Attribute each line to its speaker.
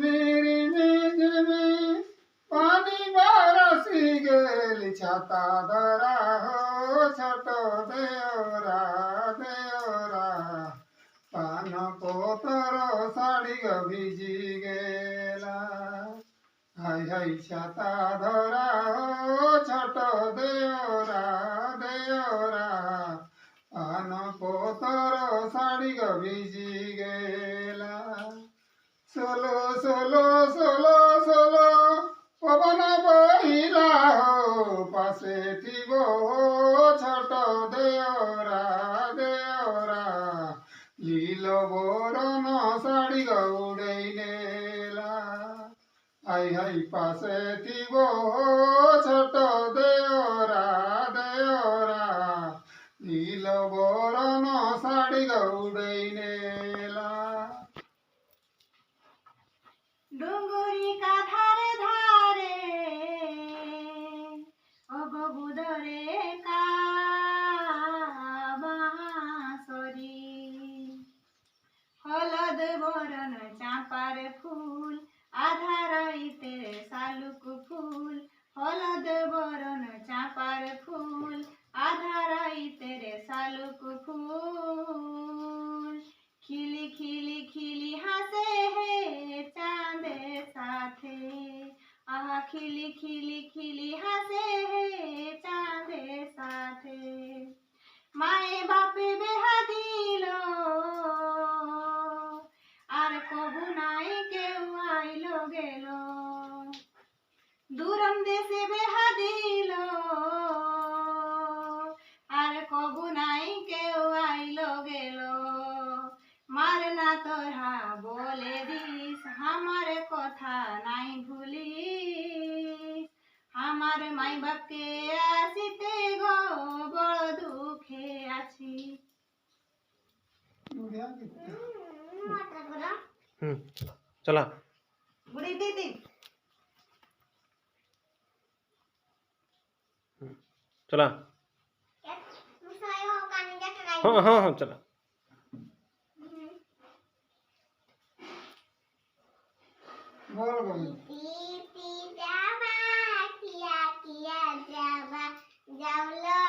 Speaker 1: मेरी झिमी पानी बरसी गेली छाता धरा हो छोट देवरा देवरा पान पोतर साड़ी भिजी गेला हाय हाय छाता धरा हो छोट देवरा देवरा पान पोतर साड़ी भिजी गेला सोलो सोलो सोलो सोलो पवन बहिला हो पासे थिबो छोट देवरा देवरा लीलो बोरन साड़ी उड़ै नेला हाय हाय पासे थिबो छोट देवरा देवरा लीलो बोरन साड़ी उड़ै नेला
Speaker 2: डुंगुरी का धारे धारे ओ बबुदरे का बांसुरी हलद बरन चांपार फूल आधारइते सालुक फूल हलद बरन चांपार फूल आधारइते रे सालुक फूल खिली खिली खिली हंसे है चांदे साथे आहा खिली खिली खिली हंसे है चांदे साथे माए बापे बेहा दिलो আর কবু নাই কেউ আইলো গেল দূরম দেশে বেহা দিল আর কবু নাই কেউ আইলো গেল মারনা তোরা বলে দিস আমার কথা নাই ভুলিস আমার মাই বাপকে আসিতে গো বড় দুঃখে আছি
Speaker 3: चला
Speaker 2: बुढ़ी दीदी
Speaker 3: चला हाँ हाँ हाँ चला
Speaker 1: बोल बोल
Speaker 2: जावा किया जावा जावलो